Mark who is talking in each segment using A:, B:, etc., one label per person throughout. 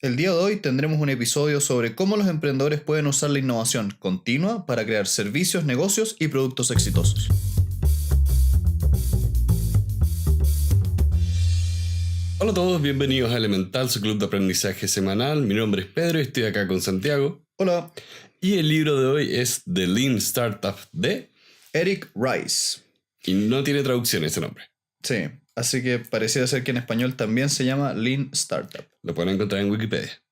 A: El día de hoy tendremos un episodio sobre cómo los emprendedores pueden usar la innovación continua para crear servicios, negocios y productos exitosos.
B: Hola a todos, bienvenidos a Elemental, su club de aprendizaje semanal. Mi nombre es Pedro y estoy acá con Santiago.
A: Hola,
B: Y el libro de hoy es The Lean Startup de...
A: Eric Rice.
B: Y no tiene traducción ese nombre.
A: Sí, así que pareciera ser que en español también se llama Lean Startup.
B: Lo pueden encontrar en Wikipedia.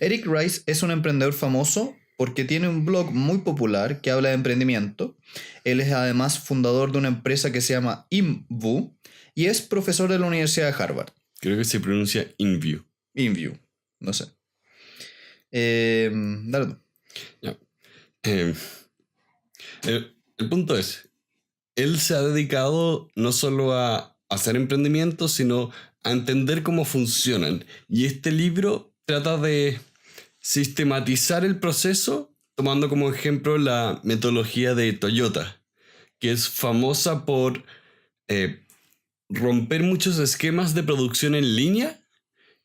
A: Eric Rice es un emprendedor famoso porque tiene un blog muy popular que habla de emprendimiento. Él es además fundador de una empresa que se llama InView y es profesor de la Universidad de Harvard.
B: Creo que se pronuncia InView.
A: InView, no sé. Dale tú.
B: Ya. El punto es, él se ha dedicado no solo a hacer emprendimientos, sino a entender cómo funcionan. Y este libro trata de sistematizar el proceso, tomando como ejemplo la metodología de Toyota, que es famosa por romper muchos esquemas de producción en línea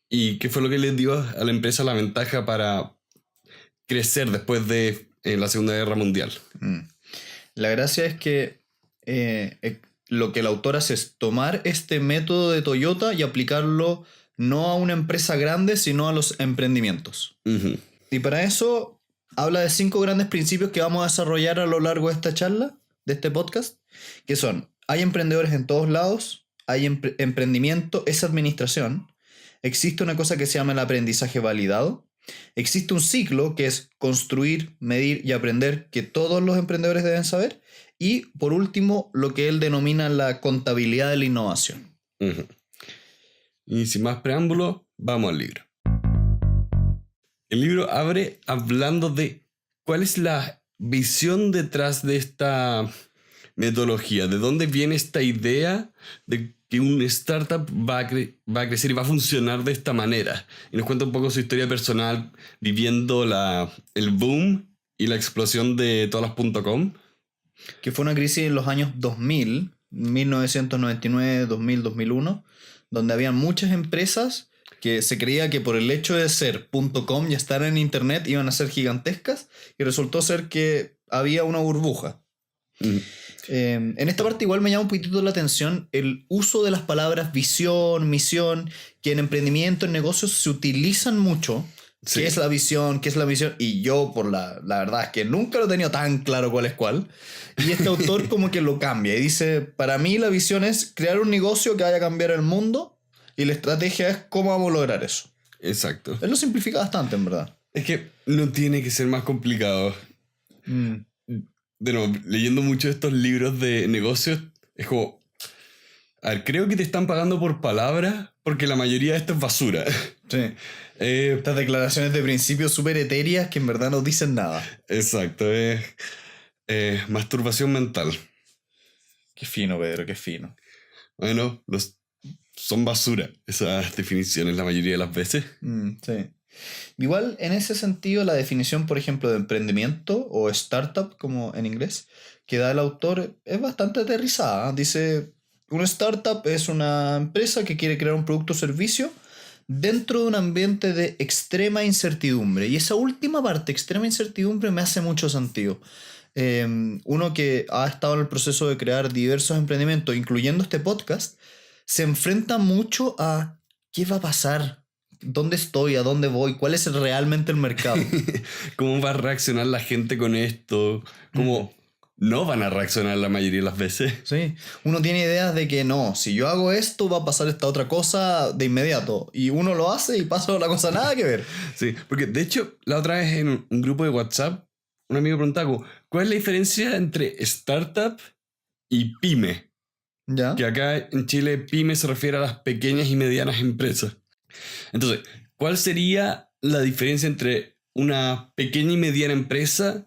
B: y que fue lo que les dio a la empresa la ventaja para crecer después de la Segunda Guerra Mundial.
A: La gracia es que lo que el autor hace es tomar este método de Toyota y aplicarlo no a una empresa grande, sino a los emprendimientos.
B: Uh-huh.
A: Y para eso habla de 5 grandes principios que vamos a desarrollar a lo largo de esta charla, de este podcast, que son: hay emprendedores en todos lados, hay emprendimiento, es administración, existe una cosa que se llama el aprendizaje validado, existe un ciclo que es construir, medir y aprender, que todos los emprendedores deben saber, y por último lo que él denomina la contabilidad de la innovación.
B: Uh-huh. Y sin más preámbulo, vamos al libro. El libro abre hablando de cuál es la visión detrás de esta metodología, de dónde viene esta idea de que un startup va a crecer y va a funcionar de esta manera. Y nos cuenta un poco su historia personal viviendo el boom y la explosión de todas las .com.
A: Que fue una crisis en los años 2000, 1999, 2000, 2001, donde había muchas empresas que se creía que por el hecho de ser .com y estar en internet iban a ser gigantescas, y resultó ser que había una burbuja. En esta parte igual me llama un poquitito la atención el uso de las palabras visión, misión, que en emprendimiento, en negocios se utilizan mucho. Sí. ¿Qué es la visión? ¿Qué es la misión? Y yo, por la verdad es que nunca lo he tenido tan claro cuál es cuál. Y este autor como que lo cambia y dice: para mí la visión es crear un negocio que vaya a cambiar el mundo, y la estrategia es cómo vamos a lograr eso.
B: Exacto.
A: Él lo simplifica bastante, en verdad.
B: Es que no tiene que ser más complicado. De nuevo, leyendo muchos de estos libros de negocios, es como... A ver, creo que te están pagando por palabras porque la mayoría de esto es basura.
A: Sí. Estas declaraciones de principios súper etéreas que en verdad no dicen nada.
B: Exacto, masturbación mental.
A: Qué fino, Pedro, qué fino.
B: Bueno, son basura esas definiciones la mayoría de las veces.
A: Sí. Igual, en ese sentido, la definición, por ejemplo, de emprendimiento o startup, como en inglés, que da el autor es bastante aterrizada. Dice: una startup es una empresa que quiere crear un producto o servicio dentro de un ambiente de extrema incertidumbre. Y esa última parte, extrema incertidumbre, me hace mucho sentido. Uno que ha estado en el proceso de crear diversos emprendimientos, incluyendo este podcast, se enfrenta mucho a ¿qué va a pasar? ¿Dónde estoy? ¿A dónde voy? ¿Cuál es realmente el mercado?
B: ¿Cómo va a reaccionar la gente con esto? ¿Cómo no van a reaccionar la mayoría de las veces?
A: Sí, uno tiene ideas de que no, si yo hago esto va a pasar esta otra cosa de inmediato, y uno lo hace y pasa otra cosa nada que ver.
B: Sí, porque de hecho la otra vez en un grupo de WhatsApp un amigo preguntaba: ¿cuál es la diferencia entre startup y pyme?
A: ¿Ya?
B: Que acá en Chile pyme se refiere a las pequeñas y medianas empresas. Entonces, ¿cuál sería la diferencia entre una pequeña y mediana empresa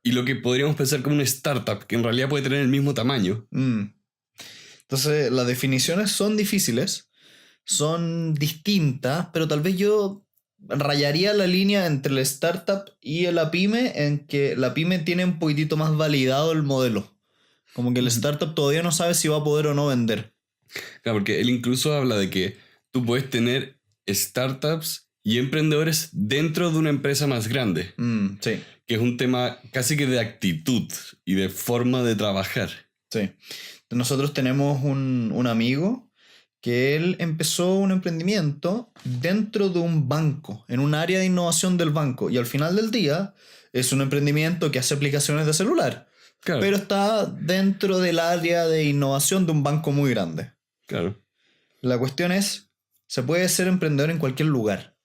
B: y lo que podríamos pensar como una startup, que en realidad puede tener el mismo tamaño?
A: Entonces, las definiciones son difíciles, son distintas, pero tal vez yo rayaría la línea entre la startup y la pyme en que la pyme tiene un poquitito más validado el modelo. Como que el startup todavía no sabe si va a poder o no vender.
B: Claro, porque él incluso habla de que tú puedes tener startups y emprendedores dentro de una empresa más grande,
A: Sí,
B: que es un tema casi que de actitud y de forma de trabajar.
A: sí. Nosotros tenemos un amigo que él empezó un emprendimiento dentro de un banco, en un área de innovación del banco, y al final del día es un emprendimiento que hace aplicaciones de celular,
B: Claro,
A: pero está dentro del área de innovación de un banco muy grande.
B: claro.
A: La cuestión es, se puede ser emprendedor en cualquier lugar.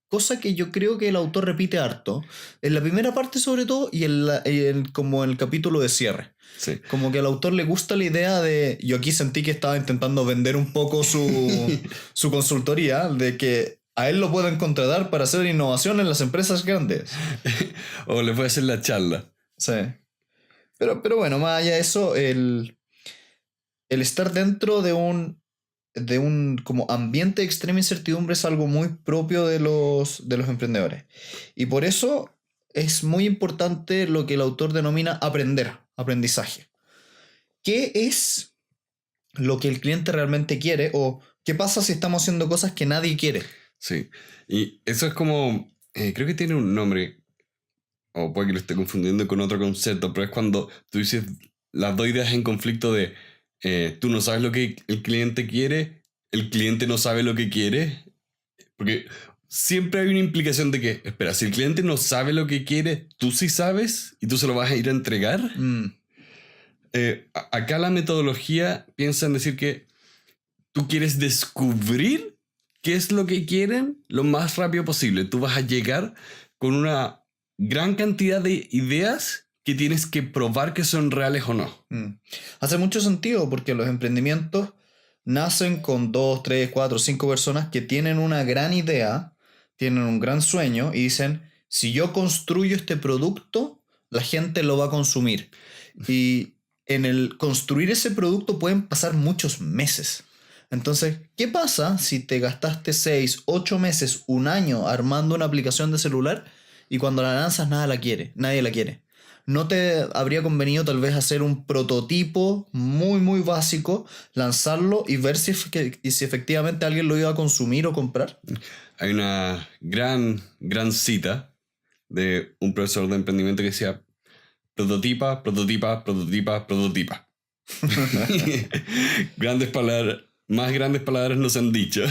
A: Cosa que yo creo que el autor repite harto, en la primera parte sobre todo y como en el capítulo de cierre.
B: Sí.
A: Como que al autor le gusta la idea de... Yo aquí sentí que estaba intentando vender un poco su consultoría, de que a él lo pueden contratar para hacer innovación en las empresas grandes.
B: O le puede hacer la charla.
A: Sí. Pero bueno, más allá de eso, el estar dentro de un como ambiente de extrema incertidumbre es algo muy propio de los emprendedores. Y por eso es muy importante lo que el autor denomina aprendizaje. ¿Qué es lo que el cliente realmente quiere o qué pasa si estamos haciendo cosas que nadie quiere?
B: Sí. Y eso es como, creo que tiene un nombre, o puede que lo esté confundiendo con otro concepto, pero es cuando tú dices las dos ideas en conflicto de tú no sabes lo que el cliente no sabe lo que quiere, porque siempre hay una implicación de que, espera, si el cliente no sabe lo que quiere, tú sí sabes y tú se lo vas a ir a entregar. Acá la metodología piensa en decir que tú quieres descubrir qué es lo que quieren lo más rápido posible. Tú vas a llegar con una gran cantidad de ideas que tienes que probar que son reales o no.
A: Hace mucho sentido porque los emprendimientos nacen con 2, 3, 4, 5 personas que tienen una gran idea, tienen un gran sueño y dicen, si yo construyo este producto, la gente lo va a consumir. Y en el construir ese producto pueden pasar muchos meses. Entonces, ¿qué pasa si te gastaste 6, 8 meses, un año armando una aplicación de celular y cuando la lanzas nadie la quiere? ¿No te habría convenido tal vez hacer un prototipo muy muy básico, lanzarlo y ver si efectivamente alguien lo iba a consumir o comprar?
B: Hay una gran cita de un profesor de emprendimiento que decía prototipa, prototipa, prototipa, prototipa. Grandes palabras, más grandes palabras nos han dicho.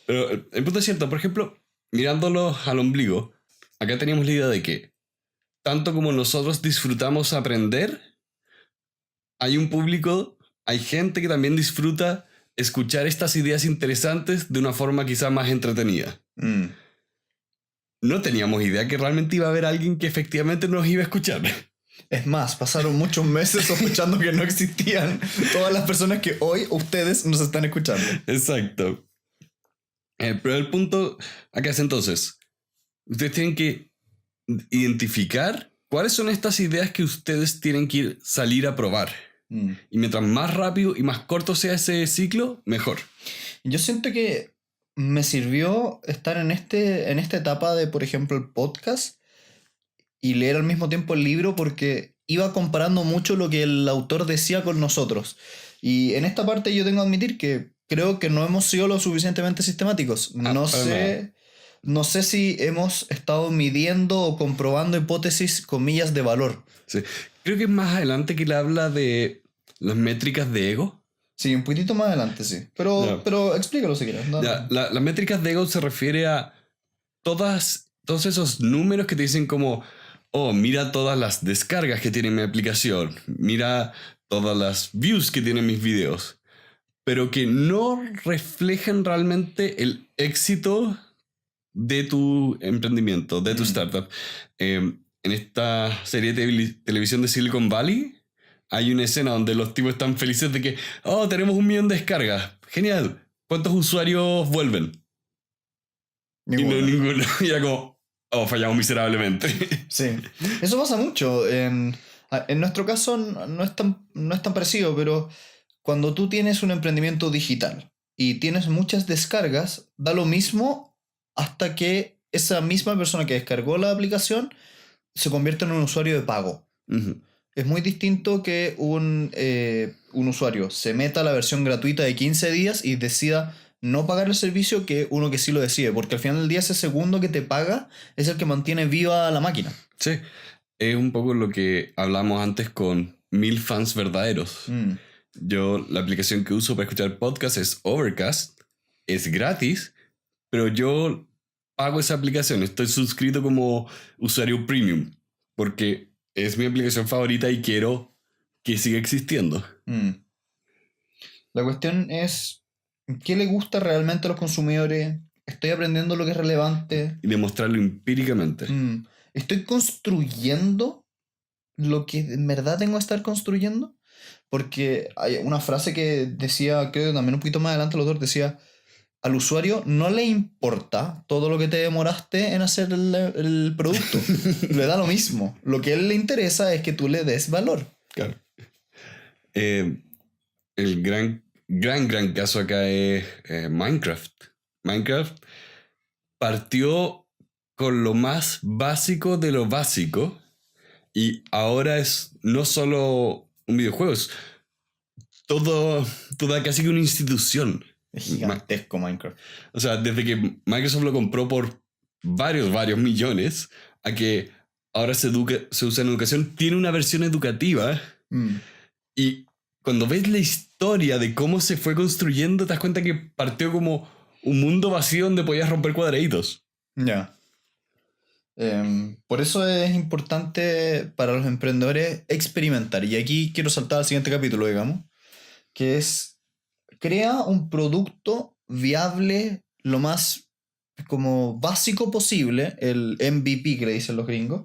B: Pero el punto es cierto, por ejemplo, mirándolo al ombligo, acá teníamos la idea de que tanto como nosotros disfrutamos aprender, hay un público, hay gente que también disfruta escuchar estas ideas interesantes de una forma quizá más entretenida. No teníamos idea que realmente iba a haber alguien que efectivamente nos iba a escuchar.
A: Es más, pasaron muchos meses sospechando que no existían todas las personas que hoy ustedes nos están escuchando.
B: Exacto. Pero el punto acá es entonces, ustedes tienen que identificar cuáles son estas ideas que ustedes tienen que salir a probar. Y mientras más rápido y más corto sea ese ciclo, mejor.
A: Yo siento que me sirvió estar en esta etapa de, por ejemplo, el podcast y leer al mismo tiempo el libro porque iba comparando mucho lo que el autor decía con nosotros. Y en esta parte yo tengo que admitir que creo que no hemos sido lo suficientemente sistemáticos. No sé si hemos estado midiendo o comprobando hipótesis, comillas, de valor.
B: Sí. Creo que es más adelante que él habla de las métricas de ego.
A: Sí, un poquitito más adelante, sí. Pero explícalo si quieres.
B: Las métricas de ego se refiere a todos esos números que te dicen como, oh, mira todas las descargas que tiene mi aplicación, mira todas las views que tienen mis videos, pero que no reflejan realmente el éxito de tu emprendimiento, de tu startup. En esta serie de televisión de Silicon Valley hay una escena donde los tipos están felices de que, oh, tenemos 1 millón de descargas. Genial. ¿Cuántos usuarios vuelven?
A: Ninguno.
B: Y no ninguno. Y era como, oh, fallamos miserablemente.
A: Sí. Eso pasa mucho. En nuestro caso no es tan parecido, pero cuando tú tienes un emprendimiento digital y tienes muchas descargas, da lo mismo hasta que esa misma persona que descargó la aplicación se convierte en un usuario de pago. Es muy distinto que un usuario se meta a la versión gratuita de 15 días y decida no pagar el servicio que uno que sí lo decide, porque al final del día ese segundo que te paga es el que mantiene viva la máquina.
B: Sí, es un poco lo que hablamos antes con 1000 fans verdaderos. Yo, la aplicación que uso para escuchar podcast es Overcast, es gratis, pero yo pago esa aplicación, estoy suscrito como usuario premium, porque es mi aplicación favorita y quiero que siga existiendo.
A: La cuestión es, ¿qué le gusta realmente a los consumidores? ¿Estoy aprendiendo lo que es relevante?
B: Y demostrarlo empíricamente.
A: ¿Estoy construyendo lo que en verdad tengo que estar construyendo? Porque hay una frase que decía, creo que también un poquito más adelante el autor decía, al usuario no le importa todo lo que te demoraste en hacer el producto. Le da lo mismo. Lo que a él le interesa es que tú le des valor.
B: Claro. El gran caso acá es Minecraft. Minecraft partió con lo más básico de lo básico y ahora es no solo un videojuego, es toda casi que una institución.
A: Es gigantesco Minecraft.
B: O sea, desde que Microsoft lo compró por varios millones, a que ahora se usa en educación, tiene una versión educativa. Y cuando ves la historia de cómo se fue construyendo, te das cuenta que partió como un mundo vacío donde podías romper cuadraditos.
A: Ya. Por eso es importante para los emprendedores experimentar. Y aquí quiero saltar al siguiente capítulo, digamos, que es crea un producto viable lo más como básico posible, el MVP que le dicen los gringos,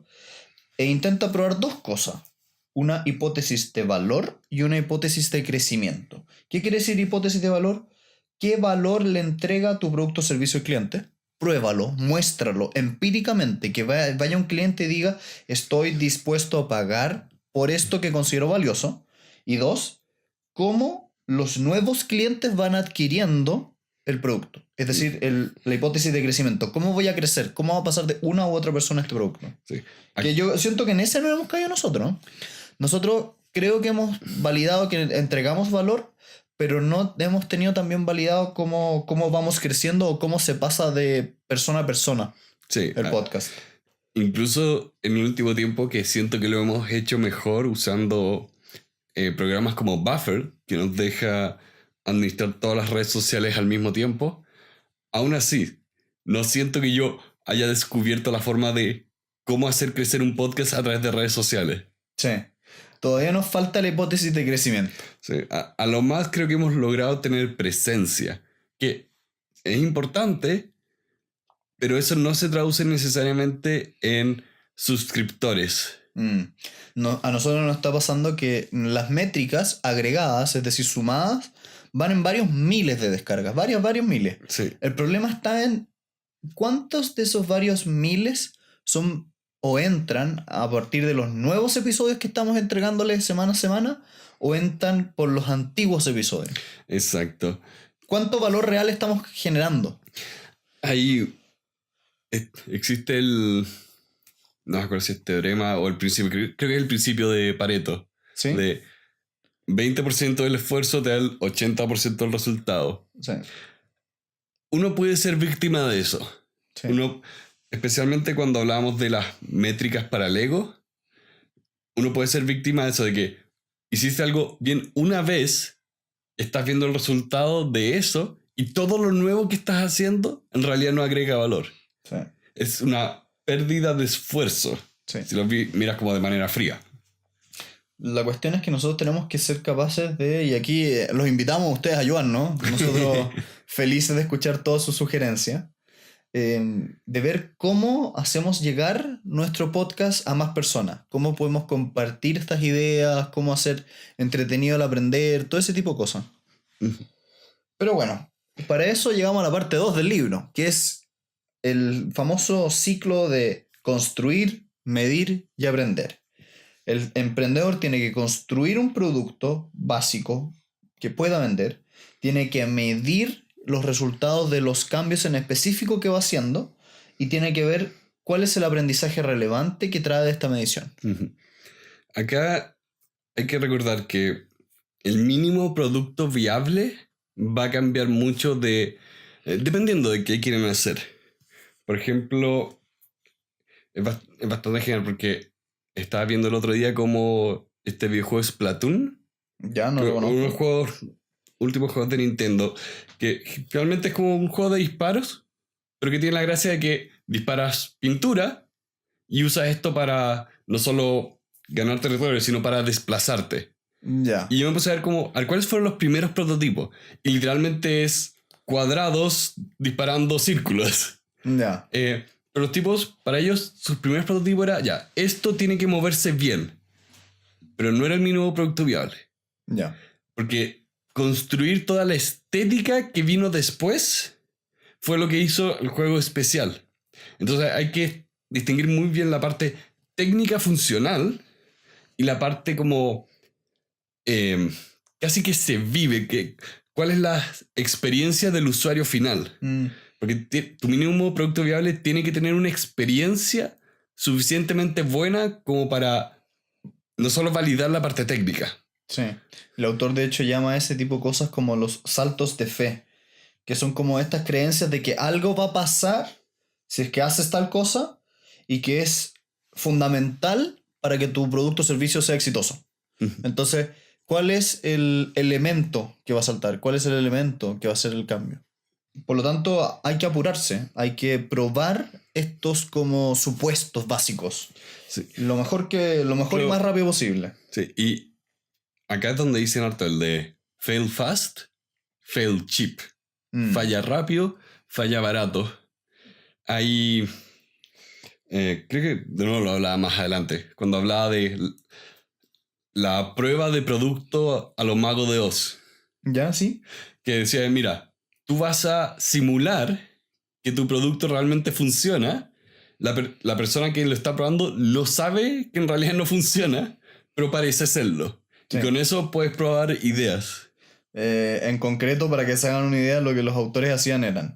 A: e intenta probar dos cosas. Una hipótesis de valor y una hipótesis de crecimiento. ¿Qué quiere decir hipótesis de valor? ¿Qué valor le entrega tu producto o servicio al cliente? Pruébalo, muéstralo empíricamente, que vaya un cliente y diga estoy dispuesto a pagar por esto que considero valioso. Y dos, ¿cómo los nuevos clientes van adquiriendo el producto? Es decir, la hipótesis de crecimiento. ¿Cómo voy a crecer? ¿Cómo va a pasar de una u otra persona a este producto?
B: Sí.
A: Que yo siento que en ese no hemos caído nosotros, ¿no? Nosotros creo que hemos validado que entregamos valor, pero no hemos tenido también validado cómo vamos creciendo o cómo se pasa de persona a persona el podcast.
B: Incluso en el último tiempo que siento que lo hemos hecho mejor usando programas como Buffer, que nos deja administrar todas las redes sociales al mismo tiempo. Aún así, no siento que yo haya descubierto la forma de cómo hacer crecer un podcast a través de redes sociales.
A: Sí. Todavía nos falta la hipótesis de crecimiento.
B: Sí. A lo más creo que hemos logrado tener presencia, que es importante, pero eso no se traduce necesariamente en suscriptores.
A: No, a nosotros nos está pasando que las métricas agregadas, es decir, sumadas, van en varios miles de descargas, varios miles.
B: Sí.
A: El problema está en cuántos de esos varios miles son o entran a partir de los nuevos episodios que estamos entregándoles semana a semana o entran por los antiguos episodios.
B: Exacto.
A: ¿Cuánto valor real estamos generando?
B: Ahí existe el... No me acuerdo si es teorema o el principio, creo que es el principio de Pareto.
A: ¿Sí?
B: De 20% del esfuerzo te da el 80% del resultado.
A: Sí.
B: Uno puede ser víctima de eso.
A: Sí.
B: Uno, especialmente cuando hablamos de las métricas para el ego, uno puede ser víctima de eso, de que hiciste algo bien una vez, estás viendo el resultado de eso y todo lo nuevo que estás haciendo en realidad no agrega valor.
A: Sí.
B: Es una pérdida de esfuerzo.
A: Sí.
B: Si lo miras como de manera fría.
A: La cuestión es que nosotros tenemos que ser capaces de, y aquí los invitamos a ustedes a ayudarnos, nosotros felices de escuchar todas sus sugerencias, de ver cómo hacemos llegar nuestro podcast a más personas, cómo podemos compartir estas ideas, cómo hacer entretenido el aprender, todo ese tipo de cosas. Pero bueno, para eso llegamos a la parte 2 del libro, que es el famoso ciclo de construir, medir y aprender. El emprendedor tiene que construir un producto básico que pueda vender, tiene que medir los resultados de los cambios en específico que va haciendo y tiene que ver cuál es el aprendizaje relevante que trae de esta medición.
B: Acá hay que recordar que el mínimo producto viable va a cambiar mucho de Dependiendo de qué quieren hacer. Por ejemplo, es bastante genial porque estaba viendo el otro día como este videojuego Splatoon,
A: Ya no
B: que
A: lo
B: uno de los
A: conozco.
B: últimos juegos de Nintendo, que realmente es como un juego de disparos, pero que tiene la gracia de que disparas pintura y usas esto para no solo ganar territorio, sino para desplazarte.
A: Ya,
B: Y yo me puse a ver como, ¿cuáles fueron los primeros prototipos? Y literalmente es cuadrados disparando círculos.
A: ya,
B: Pero los tipos, para ellos, sus primeros prototipos era, ya, esto tiene que moverse bien. Pero no era el mínimo producto viable.
A: ya.
B: Porque construir toda la estética que vino después fue lo que hizo el juego especial. Entonces hay que distinguir muy bien la parte técnica funcional y la parte como casi que se vive, cuál es la experiencia del usuario final. Porque tu mínimo producto viable tiene que tener una experiencia suficientemente buena como para no solo validar la parte técnica.
A: Sí. El autor de hecho llama a ese tipo de cosas como los saltos de fe, que son como estas creencias de que algo va a pasar si es que haces tal cosa y que es fundamental para que tu producto o servicio sea exitoso. Entonces, ¿cuál es el elemento que va a saltar? ¿Cuál es el elemento que va a hacer el cambio? Por lo tanto, hay que apurarse, hay que probar estos como supuestos básicos.
B: Sí.
A: Lo mejor y más rápido posible.
B: Sí, y acá es donde dicen harto el de fail fast, fail cheap. Falla rápido, falla barato. Ahí, creo que de nuevo lo hablaba más adelante, cuando hablaba de la prueba de producto a los magos de Oz.
A: ¿Ya? ¿Sí?
B: Que decía, mira, tú vas a simular que tu producto realmente funciona. La persona que lo está probando no sabe que en realidad no funciona, pero parece serlo.
A: Sí.
B: Y con eso puedes probar ideas.
A: En concreto, para que se hagan una idea, lo que los autores hacían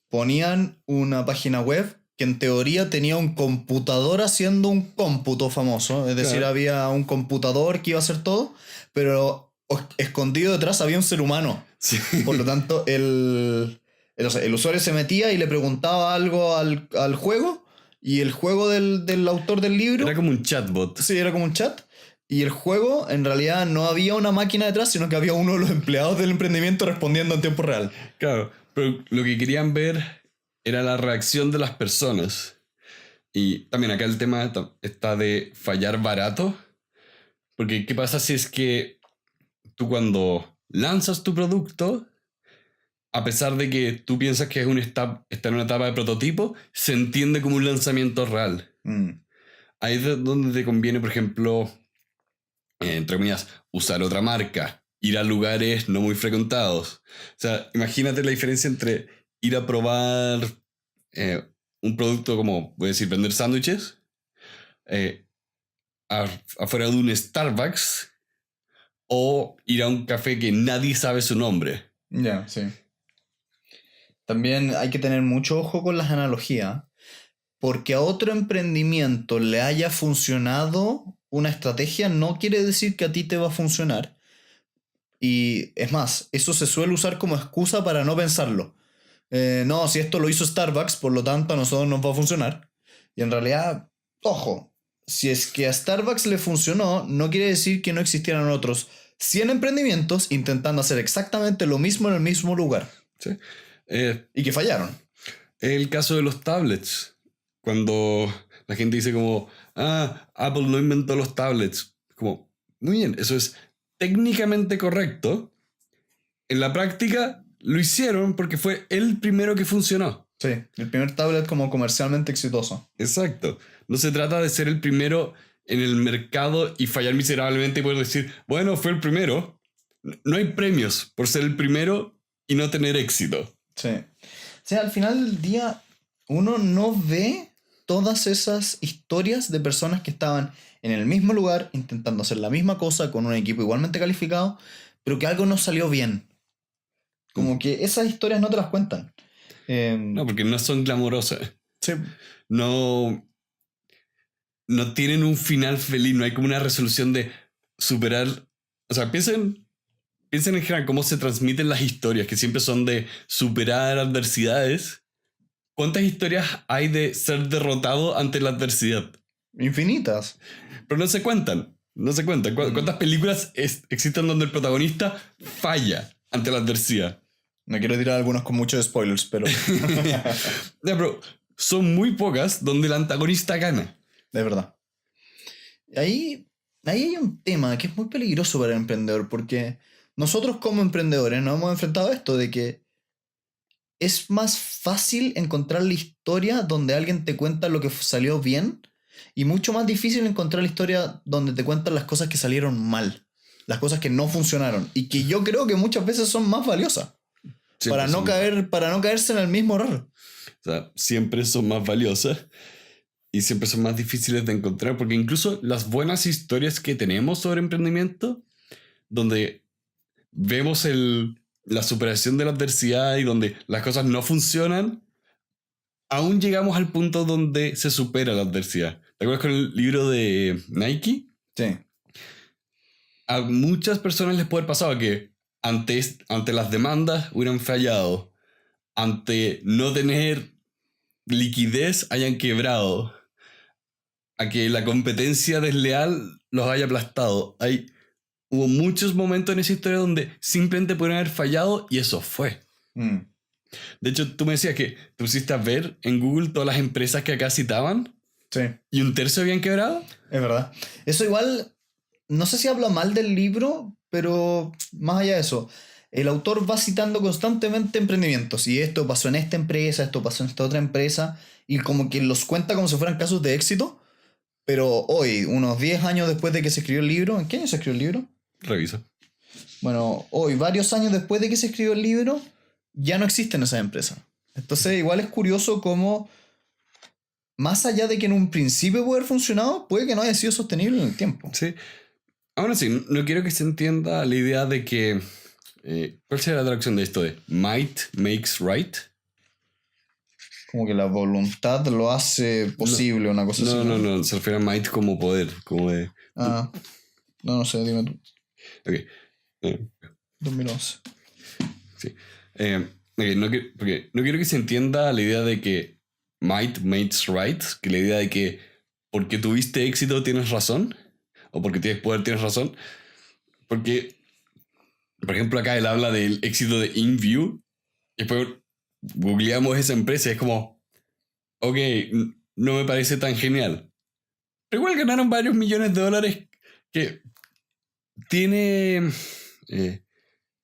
A: ponían una página web que en teoría tenía un computador haciendo un cómputo famoso. Es decir,
B: Claro.
A: había un computador que iba a hacer todo, pero escondido detrás había un ser humano.
B: Sí.
A: Por lo tanto, el usuario se metía y le preguntaba algo al juego, y el juego del autor del libro...
B: Era como un chatbot.
A: Sí, era como un chat. Y el juego, en realidad, no había una máquina detrás, sino que había uno de los empleados del emprendimiento respondiendo en tiempo real.
B: Claro, pero lo que querían ver era la reacción de las personas. Y también acá el tema está de fallar barato. Porque ¿qué pasa si es que tú cuando lanzas tu producto, a pesar de que tú piensas que está en una etapa de prototipo, se entiende como un lanzamiento real? Ahí es donde te conviene, por ejemplo, entre comillas, usar otra marca, ir a lugares no muy frecuentados. O sea, imagínate la diferencia entre ir a probar un producto como, voy a decir, vender sándwiches afuera de un Starbucks o ir a un café que nadie sabe su nombre.
A: Ya, sí. También hay que tener mucho ojo con las analogías, porque a otro emprendimiento le haya funcionado una estrategia no quiere decir que a ti te va a funcionar. Y es más, eso se suele usar como excusa para no pensarlo. No, si esto lo hizo Starbucks, por lo tanto a nosotros nos va a funcionar. Y en realidad, ojo, si es que a Starbucks le funcionó, no quiere decir que no existieran otros 100 emprendimientos intentando hacer exactamente lo mismo en el mismo lugar.
B: ¿Sí?
A: Y que fallaron.
B: El caso de los tablets. Cuando la gente dice como, Apple no inventó los tablets. Como, muy bien, eso es técnicamente correcto. En la práctica lo hicieron porque fue el primero que funcionó.
A: Sí, el primer tablet como comercialmente exitoso.
B: Exacto. No se trata de ser el primero en el mercado y fallar miserablemente y poder decir, bueno, fue el primero. No hay premios por ser el primero y no tener éxito.
A: Sí. O sea, al final del día uno no ve todas esas historias de personas que estaban en el mismo lugar intentando hacer la misma cosa con un equipo igualmente calificado, pero que algo no salió bien. Como que esas historias no te las cuentan.
B: No, porque no son glamorosas.
A: Sí.
B: No tienen un final feliz, no hay como una resolución de superar. O sea, piensen piensen en general cómo se transmiten las historias, que siempre son de superar adversidades. ¿Cuántas historias hay de ser derrotado ante la adversidad?
A: Infinitas.
B: Pero no se cuentan. No se cuentan. ¿Cuántas películas existen donde el protagonista falla ante la adversidad?
A: No quiero tirar algunos con muchos spoilers, pero...
B: Pero son muy pocas donde el antagonista gana.
A: De verdad. Ahí hay un tema que es muy peligroso para el emprendedor, porque nosotros como emprendedores nos hemos enfrentado a esto de que es más fácil encontrar la historia donde alguien te cuenta lo que salió bien y mucho más difícil encontrar la historia donde te cuentan las cosas que salieron mal, las cosas que no funcionaron y que yo creo que muchas veces son más valiosas para no caerse en el mismo error.
B: O sea, siempre son más valiosas y siempre son más difíciles de encontrar, porque incluso las buenas historias que tenemos sobre emprendimiento, donde vemos la superación de la adversidad y donde las cosas no funcionan, aún llegamos al punto donde se supera la adversidad. ¿Te acuerdas con el libro de Nike?
A: Sí.
B: A muchas personas les puede haber pasado que ante las demandas hubieran fallado, ante no tener liquidez hayan quebrado, a que la competencia desleal los haya aplastado. Hubo muchos momentos en esa historia donde simplemente pudieron haber fallado y eso fue. De hecho, tú me decías que te pusiste a ver en Google todas las empresas que acá citaban.
A: Sí.
B: ¿Y un tercio habían quebrado?
A: Es verdad. Eso igual, no sé si habla mal del libro, pero más allá de eso, el autor va citando constantemente emprendimientos. Y esto pasó en esta empresa, esto pasó en esta otra empresa, y como que los cuenta como si fueran casos de éxito. Pero hoy, unos 10 años después de que se escribió el libro, ¿en qué año se escribió el libro?
B: Revisa.
A: Bueno, hoy, varios años después de que se escribió el libro, ya no existen esas empresas. Entonces, igual es curioso cómo, más allá de que en un principio puede haber funcionado, puede que no haya sido sostenible en el tiempo.
B: Sí. Aún así, no quiero que se entienda la idea de que... ¿cuál sería la traducción de esto? De might makes right.
A: Como que la voluntad lo hace posible, una cosa así.
B: No, se refiere a might como poder, como de...
A: No sé, dime tú.
B: Ok.
A: 2011.
B: Sí. Porque no quiero que se entienda la idea de que might makes right, que la idea de que porque tuviste éxito tienes razón, o porque tienes poder tienes razón, porque, por ejemplo, acá él habla del éxito de InView, y después googleamos esa empresa y es como, ok, no me parece tan genial. Pero igual ganaron varios millones de dólares que tiene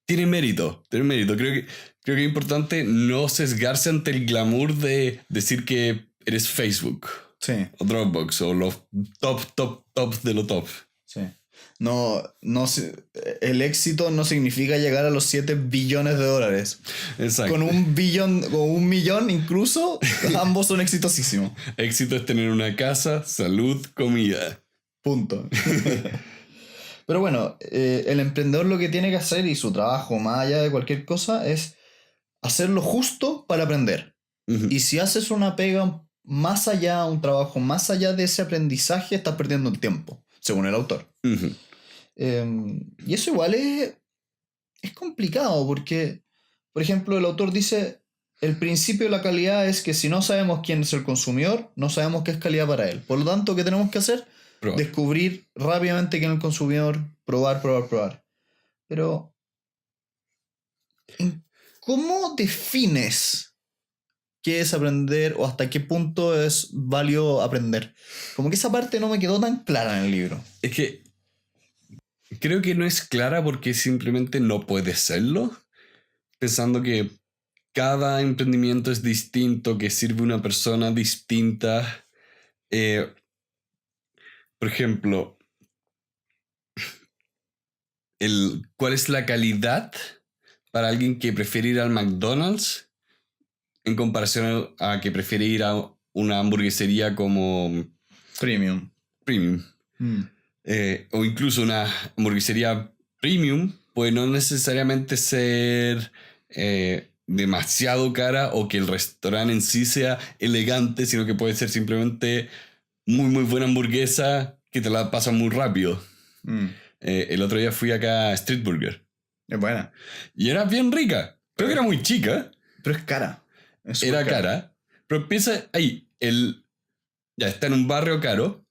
B: mérito. Creo que es importante no sesgarse ante el glamour de decir que eres Facebook.
A: Sí.
B: O Dropbox o los top de lo top.
A: Sí. No, el éxito no significa llegar a los 7 billones de dólares.
B: Exacto.
A: Con un millón incluso, ambos son exitosísimos.
B: Éxito es tener una casa, salud, comida.
A: Punto. Pero bueno, el emprendedor lo que tiene que hacer y su trabajo, más allá de cualquier cosa, es hacer lo justo para aprender.
B: Uh-huh.
A: Y si haces una pega más allá, un trabajo más allá de ese aprendizaje, estás perdiendo el tiempo, según el autor.
B: Uh-huh.
A: Y eso igual es complicado porque, por ejemplo, el autor dice, el principio de la calidad es que si no sabemos quién es el consumidor, no sabemos qué es calidad para él. Por lo tanto, ¿qué tenemos que hacer?
B: Probar.
A: Descubrir rápidamente quién es el consumidor, probar. Pero, ¿cómo defines qué es aprender o hasta qué punto es válido aprender? Como que esa parte no me quedó tan clara en el libro.
B: Es que creo que no es clara porque simplemente no puede serlo, pensando que cada emprendimiento es distinto, que sirve a una persona distinta. Por ejemplo, ¿cuál es la calidad para alguien que prefiere ir al McDonald's en comparación a que prefiere ir a una hamburguesería como
A: Premium?
B: O incluso una hamburguesería premium puede no necesariamente ser demasiado cara o que el restaurante en sí sea elegante, sino que puede ser simplemente muy buena hamburguesa que te la pasan muy rápido. El otro día fui acá a Street Burger.
A: Es buena.
B: Y era bien rica. Creo que era muy chica.
A: Pero es cara. Es
B: Era
A: súper
B: cara. Pero piensa ahí, ya está en un barrio caro,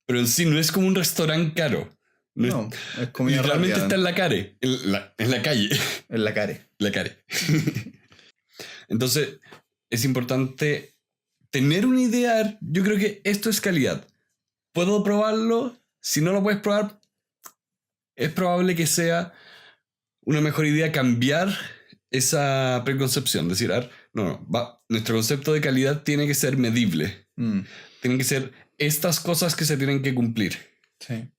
B: pero en sí no es como un restaurante caro.
A: No, es comida
B: literalmente
A: rápida.
B: está en la calle. En la calle.
A: En la care.
B: La calle. Entonces, es importante tener una idea. Yo creo que esto es calidad. ¿Puedo probarlo? Si no lo puedes probar, es probable que sea una mejor idea cambiar esa preconcepción. Decir, nuestro concepto de calidad tiene que ser medible. Tienen que ser estas cosas que se tienen que cumplir.
A: Sí.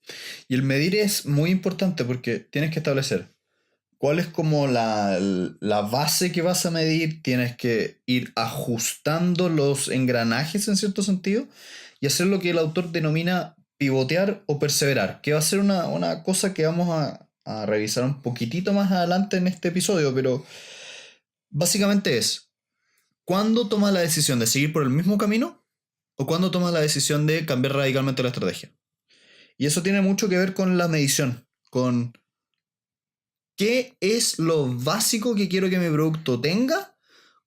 A: Y el medir es muy importante porque tienes que establecer cuál es como la base que vas a medir, tienes que ir ajustando los engranajes en cierto sentido y hacer lo que el autor denomina pivotear o perseverar, que va a ser una cosa que vamos a revisar un poquitito más adelante en este episodio, pero básicamente es, ¿cuándo tomas la decisión de seguir por el mismo camino o cuándo tomas la decisión de cambiar radicalmente la estrategia? Y eso tiene mucho que ver con la medición, con qué es lo básico que quiero que mi producto tenga,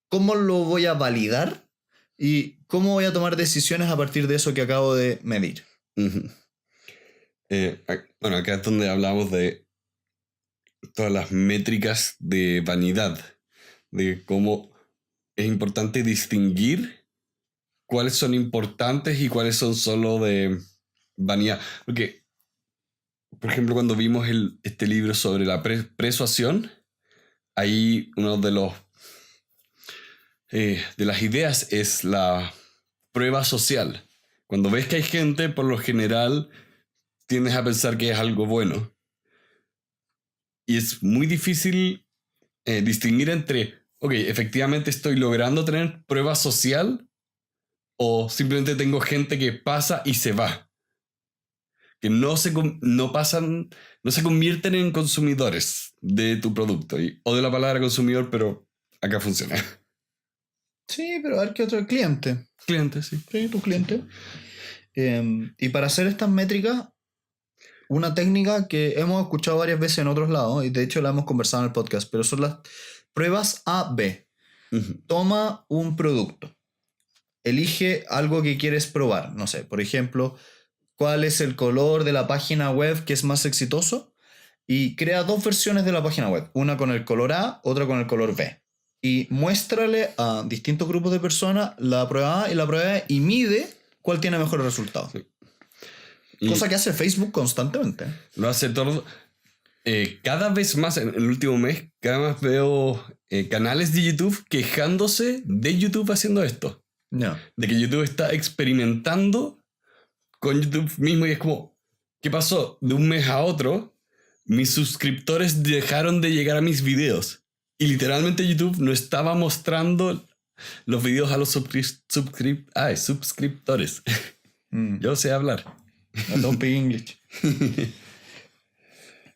A: cómo lo voy a validar y cómo voy a tomar decisiones a partir de eso que acabo de medir.
B: Uh-huh. Bueno, acá es donde hablamos de todas las métricas de vanidad, de cómo es importante distinguir cuáles son importantes y cuáles son solo de vanidad. Porque, por ejemplo, cuando vimos este libro sobre la persuasión, ahí uno de las ideas es la prueba social. Cuando ves que hay gente, por lo general, tiendes a pensar que es algo bueno. Y es muy difícil distinguir entre, ok, efectivamente estoy logrando tener prueba social o simplemente tengo gente que pasa y se va. Que no se convierten en consumidores de tu producto. O de la palabra consumidor, pero acá funciona.
A: Sí, pero a ver qué otro cliente.
B: Cliente, sí.
A: Sí, tu cliente. Y para hacer estas métricas, una técnica que hemos escuchado varias veces en otros lados, y de hecho la hemos conversado en el podcast, pero son las pruebas A-B.
B: Uh-huh.
A: Toma un producto. Elige algo que quieres probar. No sé, por ejemplo, cuál es el color de la página web que es más exitoso y crea 2 versiones de la página web, una con el color A, otra con el color B, y muéstrale a distintos grupos de personas la prueba A y la prueba B y mide cuál tiene mejores resultados. Sí. Cosa que hace Facebook constantemente.
B: Lo hace todo. Cada vez más en el último mes, cada vez más veo canales de YouTube quejándose de YouTube haciendo esto.
A: No.
B: De que YouTube está experimentando con YouTube mismo y es como, ¿qué pasó? De un mes a otro, mis suscriptores dejaron de llegar a mis videos. Y literalmente YouTube no estaba mostrando los videos a los suscriptores. Yo sé hablar.
A: I don't speak English.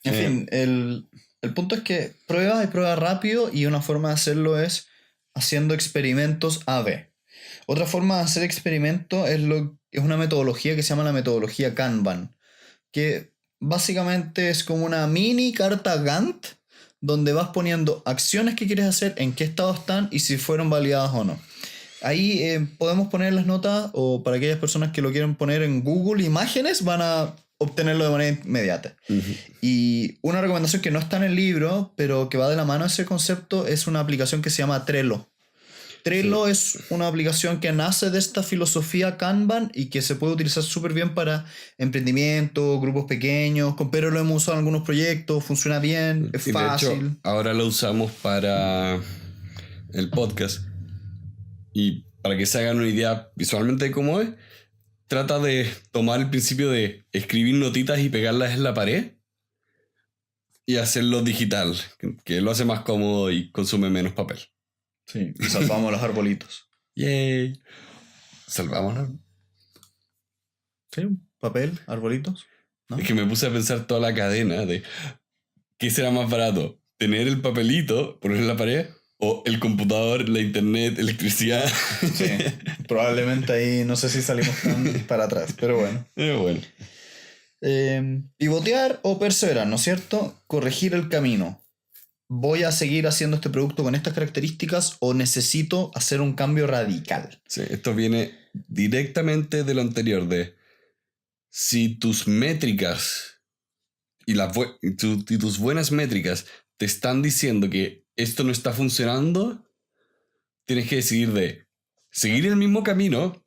A: En fin, el punto es que prueba y prueba rápido y una forma de hacerlo es haciendo experimentos A-B. Otra forma de hacer experimentos es una metodología que se llama la metodología Kanban, que básicamente es como una mini carta Gantt donde vas poniendo acciones que quieres hacer, en qué estado están y si fueron validadas o no. Ahí podemos poner las notas, o para aquellas personas que lo quieren poner en Google Imágenes van a obtenerlo de manera inmediata. Uh-huh. Y una recomendación que no está en el libro, pero que va de la mano a ese concepto, es una aplicación que se llama Trello. Trello es una aplicación que nace de esta filosofía Kanban y que se puede utilizar súper bien para emprendimiento, grupos pequeños, pero lo hemos usado en algunos proyectos, funciona bien, es fácil.
B: De hecho, ahora lo usamos para el podcast. Y para que se hagan una idea visualmente de cómo es, trata de tomar el principio de escribir notitas y pegarlas en la pared y hacerlo digital, que lo hace más cómodo y consume menos papel.
A: Sí, y salvamos los arbolitos.
B: ¡Yay! ¿Salvamos?
A: Sí, papel, arbolitos. ¿No?
B: Es que me puse a pensar toda la cadena de ¿qué será más barato? ¿Tener el papelito, ponerlo en la pared? ¿O el computador, la internet, electricidad?
A: Sí, probablemente ahí no sé si salimos tan para atrás, pero bueno.
B: Bueno.
A: Pivotear o perseverar, ¿no es cierto? Corregir el camino. ¿Voy a seguir haciendo este producto con estas características o necesito hacer un cambio radical?
B: Sí, esto viene directamente de lo anterior, de si tus métricas y tus buenas métricas te están diciendo que esto no está funcionando, tienes que decidir de seguir el mismo camino,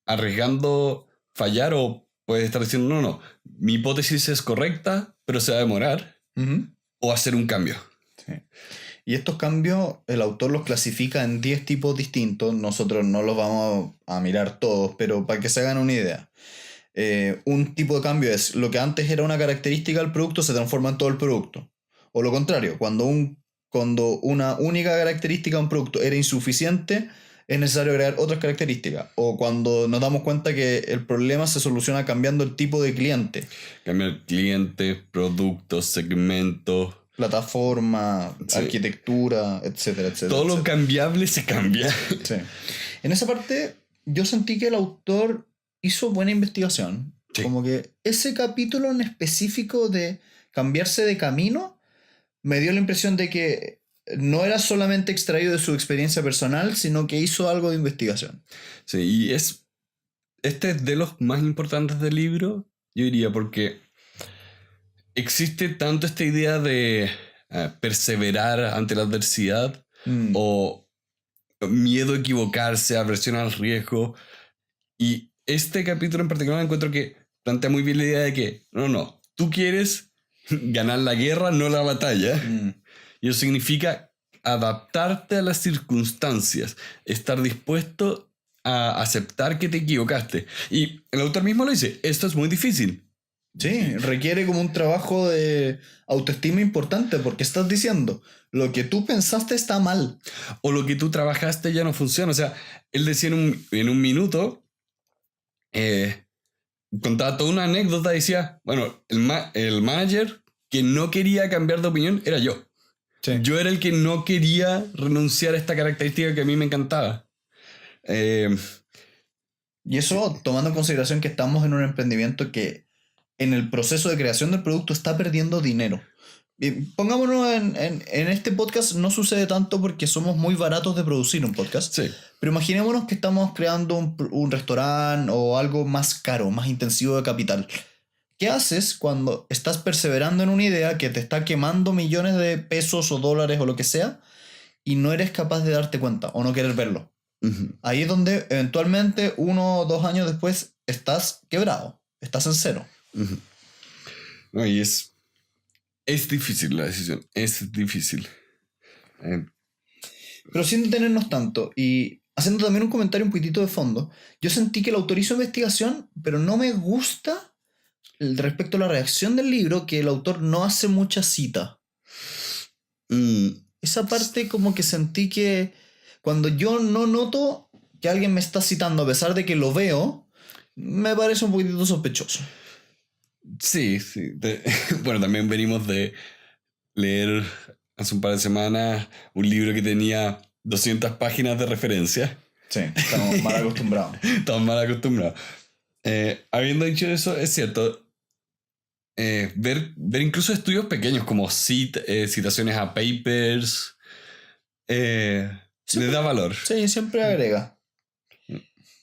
B: arriesgando fallar, o puedes estar diciendo, no, mi hipótesis es correcta, pero se va a demorar, o hacer un cambio.
A: Sí. Y estos cambios, el autor los clasifica en 10 tipos distintos. Nosotros no los vamos a mirar todos, pero para que se hagan una idea. Un tipo de cambio es lo que antes era una característica del producto se transforma en todo el producto. O lo contrario, cuando una única característica de un producto era insuficiente, es necesario agregar otras características. O cuando nos damos cuenta que el problema se soluciona cambiando el tipo de cliente.
B: Cambiar cliente, productos, segmentos,
A: plataforma,
B: sí,
A: arquitectura, etcétera, etcétera.
B: Todo lo
A: etcétera.
B: cambiable se cambia.
A: Sí. En esa parte, yo sentí que el autor hizo buena investigación.
B: Sí.
A: Como que ese capítulo en específico de cambiarse de camino me dio la impresión de que no era solamente extraído de su experiencia personal, sino que hizo algo de investigación.
B: Sí, y este es de los más importantes del libro, yo diría, porque existe tanto esta idea de perseverar ante la adversidad, o miedo a equivocarse, aversión al riesgo. Y este capítulo en particular encuentro que plantea muy bien la idea de que no, tú quieres ganar la guerra, no la batalla. Y eso significa adaptarte a las circunstancias, estar dispuesto a aceptar que te equivocaste. Y el autor mismo lo dice, esto es muy difícil.
A: Sí, requiere como un trabajo de autoestima importante, porque estás diciendo, lo que tú pensaste está mal.
B: O lo que tú trabajaste ya no funciona. O sea, él decía en un minuto, contaba toda una anécdota, decía, bueno, el manager que no quería cambiar de opinión era yo. Sí. Yo era el que no quería renunciar a esta característica que a mí me encantaba.
A: Y eso tomando en consideración que estamos en un emprendimiento que en el proceso de creación del producto está perdiendo dinero. Y pongámonos en este podcast no sucede tanto porque somos muy baratos de producir un podcast.
B: Sí.
A: Pero imaginémonos que estamos creando un restaurante o algo más caro, más intensivo de capital. ¿Qué haces cuando estás perseverando en una idea que te está quemando millones de pesos o dólares o lo que sea y no eres capaz de darte cuenta o no querer verlo? Uh-huh. Ahí es donde eventualmente 1 o 2 años después estás quebrado, estás en cero.
B: Uh-huh. No, y es difícil la decisión, es difícil.
A: Pero sin detenernos tanto y haciendo también un comentario un poquitito de fondo, yo sentí que el autor hizo investigación, pero no me gusta respecto a la reacción del libro que el autor no hace mucha cita. Esa parte como que sentí que cuando yo no noto que alguien me está citando a pesar de que lo veo, me parece un poquitito sospechoso.
B: Sí. Bueno, también venimos de leer hace un par de semanas un libro que tenía 200 páginas de referencia.
A: Sí, estamos mal acostumbrados.
B: Habiendo dicho eso, es cierto, ver incluso estudios pequeños como citaciones a papers le da valor.
A: Sí, siempre agrega.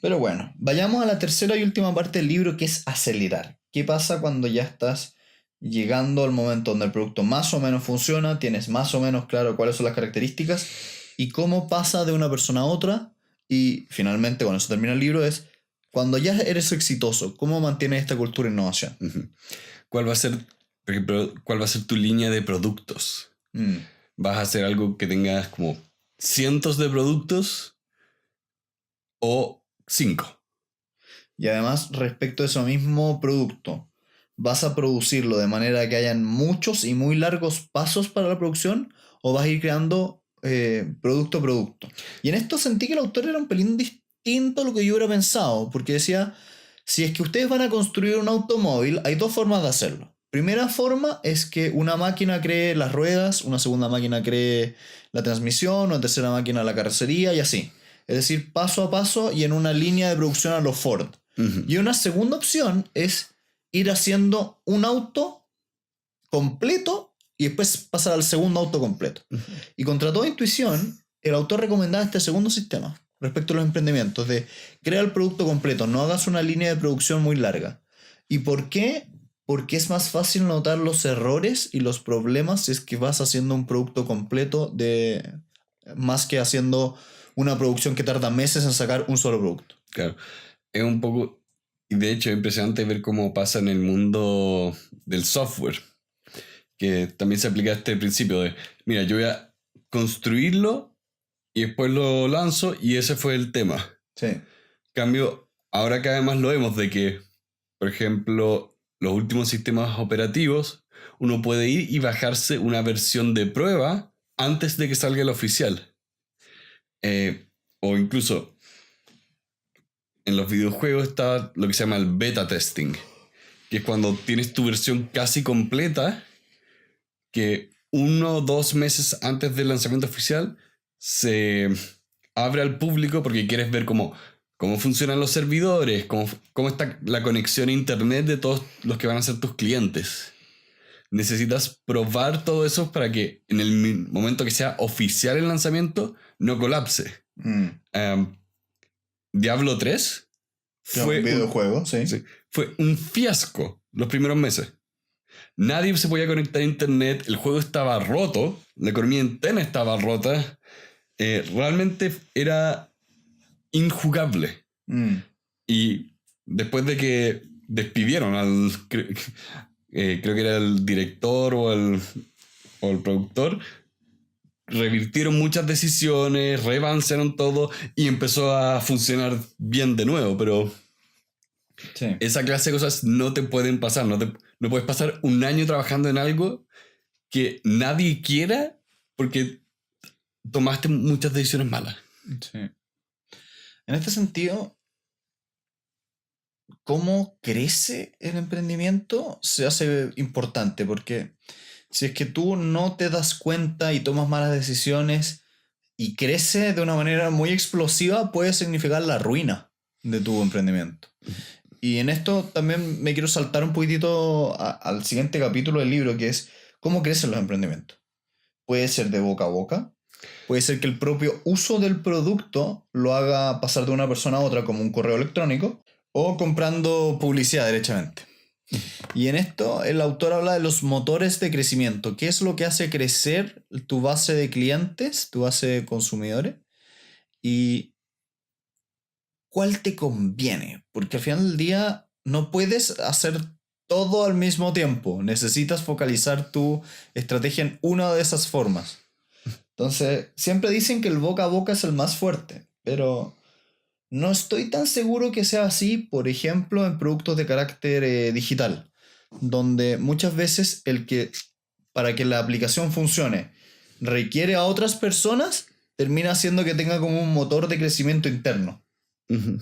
A: Pero bueno, vayamos a la tercera y última parte del libro, que es acelerar. ¿Qué pasa cuando ya estás llegando al momento donde el producto más o menos funciona, tienes más o menos claro cuáles son las características y cómo pasa de una persona a otra? Y finalmente, cuando se termina el libro, es cuando ya eres exitoso, ¿cómo mantienes esta cultura de innovación?
B: Uh-huh. ¿Cuál va a ser tu línea de productos? ¿Vas a hacer algo que tengas como cientos de productos o 5?
A: Y además, respecto a ese mismo producto, ¿vas a producirlo de manera que hayan muchos y muy largos pasos para la producción o vas a ir creando producto a producto? Y en esto sentí que el autor era un pelín distinto a lo que yo hubiera pensado, porque decía, si es que ustedes van a construir un automóvil, hay 2 formas de hacerlo. Primera forma es que una máquina cree las ruedas, una segunda máquina cree la transmisión, una tercera máquina la carrocería y así. Es decir, paso a paso y en una línea de producción a los Ford. Uh-huh. Y una segunda opción es ir haciendo un auto completo y después pasar al segundo auto completo. Y contra toda intuición, el autor recomendaba este segundo sistema respecto a los emprendimientos, de crea el producto completo, no hagas una línea de producción muy larga. ¿Y por qué? Porque es más fácil notar los errores y los problemas si es que vas haciendo un producto completo más que haciendo una producción que tarda meses en sacar un solo producto.
B: Claro, es un poco, y de hecho es impresionante ver cómo pasa en el mundo del software, que también se aplica este principio de, mira, yo voy a construirlo y después lo lanzo y ese fue el tema.
A: Sí.
B: Cambio, ahora cada vez más lo vemos de que, por ejemplo, los últimos sistemas operativos, uno puede ir y bajarse una versión de prueba antes de que salga el oficial. O incluso en los videojuegos está lo que se llama el beta testing, que es cuando tienes tu versión casi completa, que 1 o 2 meses antes del lanzamiento oficial se abre al público porque quieres ver cómo funcionan los servidores, cómo está la conexión a internet de todos los que van a ser tus clientes. Necesitas probar todo eso para que en el momento que sea oficial el lanzamiento no colapse. Diablo 3 fue
A: un videojuego, sí.
B: Fue un fiasco los primeros meses. Nadie se podía conectar a internet, el juego estaba roto, la economía interna estaba rota. Realmente era injugable. Y después de que despidieron al creo que era el director o el productor, revirtieron muchas decisiones, rebalancearon todo y empezó a funcionar bien de nuevo, pero sí, esa clase de cosas no te pueden pasar. No puedes pasar un año trabajando en algo que nadie quiera porque tomaste muchas decisiones malas.
A: Sí. En este sentido, cómo crece el emprendimiento se hace importante, porque si es que tú no te das cuenta y tomas malas decisiones y crece de una manera muy explosiva, puede significar la ruina de tu emprendimiento. Y en esto también me quiero saltar un poquitito al siguiente capítulo del libro, que es cómo crecen los emprendimientos. Puede ser de boca a boca. Puede ser que el propio uso del producto lo haga pasar de una persona a otra, como un correo electrónico, o comprando publicidad derechamente. Y en esto el autor habla de los motores de crecimiento. ¿Qué es lo que hace crecer tu base de clientes, tu base de consumidores? Y ¿cuál te conviene? Porque al final del día no puedes hacer todo al mismo tiempo. Necesitas focalizar tu estrategia en una de esas formas. Entonces, siempre dicen que el boca a boca es el más fuerte, pero no estoy tan seguro que sea así, por ejemplo, en productos de carácter digital, donde muchas veces para que la aplicación funcione requiere a otras personas, termina haciendo que tenga como un motor de crecimiento interno.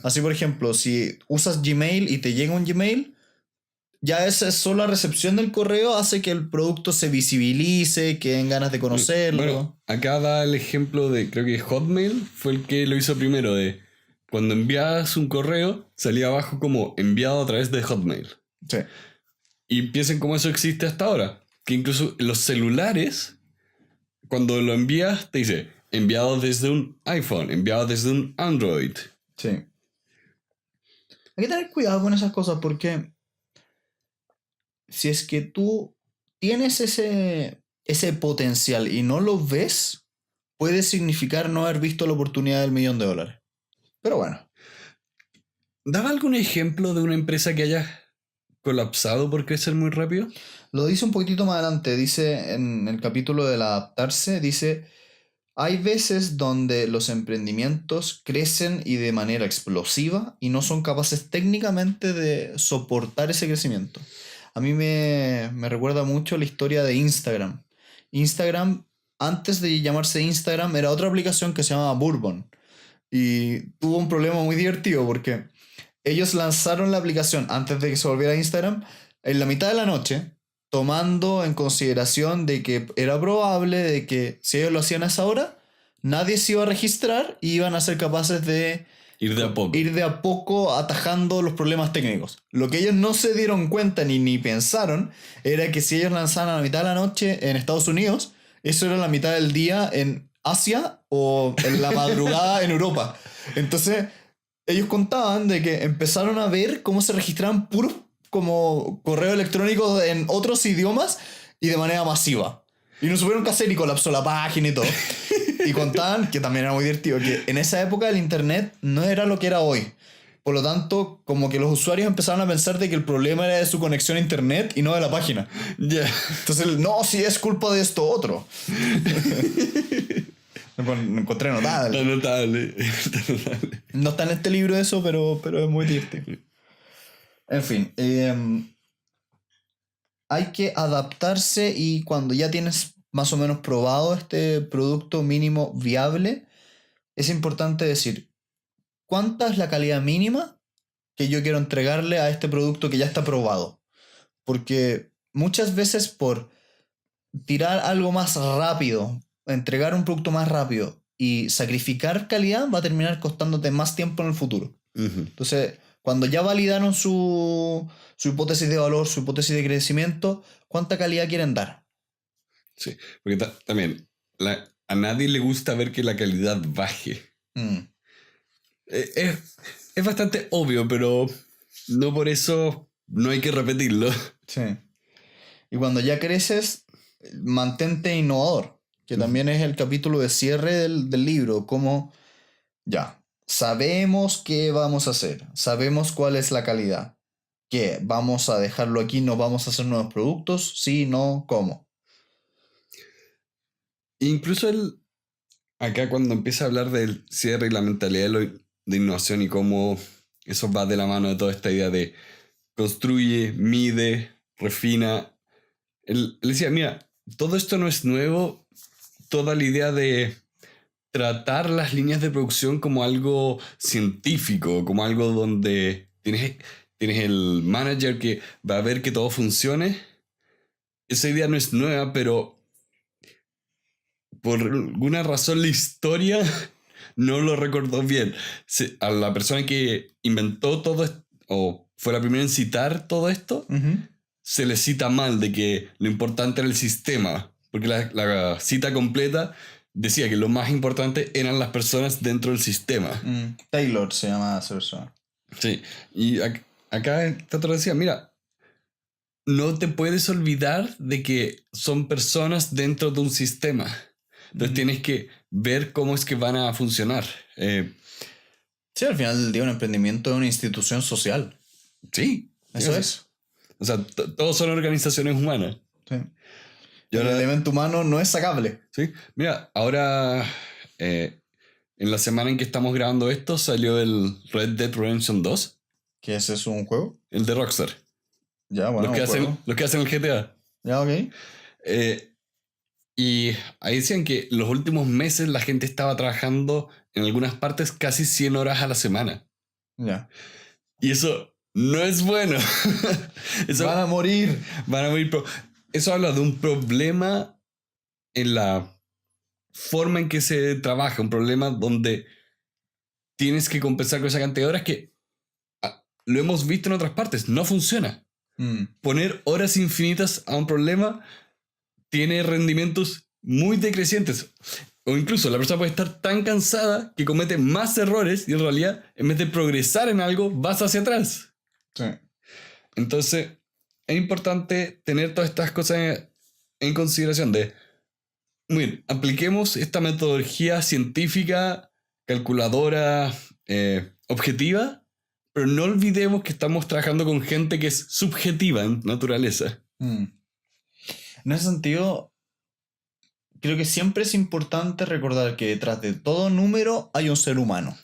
A: Así, por ejemplo, si usas Gmail y te llega un Gmail, ya esa sola recepción del correo hace que el producto se visibilice, que den ganas de conocerlo.
B: Bueno, acá da el ejemplo de, creo que Hotmail fue el que lo hizo primero, de cuando enviabas un correo, salía abajo como enviado a través de Hotmail.
A: Sí.
B: Y piensen cómo eso existe hasta ahora. Que incluso los celulares, cuando lo envías, te dice enviado desde un iPhone, enviado desde un Android.
A: Sí. Hay que tener cuidado con esas cosas porque si es que tú tienes ese potencial y no lo ves, puede significar no haber visto la oportunidad del $1.000.000. Pero bueno.
B: ¿Daba algún ejemplo de una empresa que haya colapsado por crecer muy rápido?
A: Lo dice un poquitito más adelante. Dice en el capítulo del adaptarse, dice: hay veces donde los emprendimientos crecen y de manera explosiva y no son capaces técnicamente de soportar ese crecimiento. A mí me recuerda mucho la historia de Instagram. Instagram, antes de llamarse Instagram, era otra aplicación que se llamaba Bourbon. Y tuvo un problema muy divertido porque ellos lanzaron la aplicación antes de que se volviera Instagram en la mitad de la noche, tomando en consideración de que era probable de que si ellos lo hacían a esa hora, nadie se iba a registrar y iban a ser capaces de
B: Ir de a poco.
A: Ir de a poco atajando los problemas técnicos. Lo que ellos no se dieron cuenta ni pensaron era que si ellos lanzaban a la mitad de la noche en Estados Unidos, eso era la mitad del día en Asia o en la madrugada en Europa. Entonces, ellos contaban de que empezaron a ver cómo se registraban puros como correo electrónico en otros idiomas y de manera masiva. Y no supieron qué hacer y colapsó la página y todo. Y contaban, que también era muy divertido, que en esa época el internet no era lo que era hoy. Por lo tanto, como que los usuarios empezaron a pensar de que el problema era de su conexión a internet y no de la página.
B: Ya.
A: Entonces, no, sí es culpa de esto otro. Lo encontré notable.
B: Está notable. Está notable.
A: No está en este libro eso, pero es muy divertido. En fin, hay que adaptarse y cuando ya tienes más o menos probado este producto mínimo viable, es importante decir, ¿cuánta es la calidad mínima que yo quiero entregarle a este producto que ya está probado? Porque muchas veces por tirar algo más rápido, entregar un producto más rápido y sacrificar calidad va a terminar costándote más tiempo en el futuro. Entonces, cuando ya validaron su hipótesis de valor, su hipótesis de crecimiento, ¿cuánta calidad quieren dar?
B: Sí, porque también a nadie le gusta ver que la calidad baje. Es bastante obvio, pero no por eso no hay que repetirlo.
A: Sí. Y cuando ya creces, mantente innovador, que también es el capítulo de cierre del libro, como ya, sabemos qué vamos a hacer, sabemos cuál es la calidad, ¿qué? ¿Vamos a dejarlo aquí? ¿No vamos a hacer nuevos productos? Sí, no, ¿cómo?
B: Incluso acá cuando empieza a hablar del cierre y la mentalidad de innovación y cómo eso va de la mano de toda esta idea de construye, mide, refina. Él decía, mira, todo esto no es nuevo, toda la idea de tratar las líneas de producción como algo científico, como algo donde tienes el manager que va a ver que todo funcione. Esa idea no es nueva, pero por alguna razón la historia no lo recordó bien. A la persona que inventó todo esto, o fue la primera en citar todo esto, se le cita mal de que lo importante era el sistema, porque la cita completa decía que lo más importante eran las personas dentro del sistema.
A: Taylor se llama esa persona.
B: Sí, y acá Tato decía, mira, no te puedes olvidar de que son personas dentro de un sistema. Entonces tienes que ver cómo es que van a funcionar.
A: Sí, al final del día un emprendimiento es una institución social.
B: Sí.
A: Eso es.
B: O sea, todos son organizaciones humanas.
A: Sí. Y el elemento humano no es sacable.
B: Sí. Mira, ahora en la semana en que estamos grabando esto salió el Red Dead Redemption 2.
A: ¿Qué ese es un juego?
B: El de Rockstar.
A: Ya, bueno,
B: los que hacen el GTA.
A: Ya, ok.
B: Y ahí decían que los últimos meses la gente estaba trabajando en algunas partes casi 100 horas a la semana.
A: Ya.
B: Y eso no es bueno.
A: Van a morir.
B: Van a morir. Eso habla de un problema en la forma en que se trabaja. Un problema donde tienes que compensar con esa cantidad de horas que lo hemos visto en otras partes. No funciona. Poner horas infinitas a un problema tiene rendimientos muy decrecientes. O incluso la persona puede estar tan cansada que comete más errores y en realidad, en vez de progresar en algo, vas hacia atrás.
A: Sí.
B: Entonces, es importante tener todas estas cosas en consideración de, bien, apliquemos esta metodología científica, calculadora, objetiva, pero no olvidemos que estamos trabajando con gente que es subjetiva en naturaleza.
A: En ese sentido, creo que siempre es importante recordar que detrás de todo número hay un ser humano.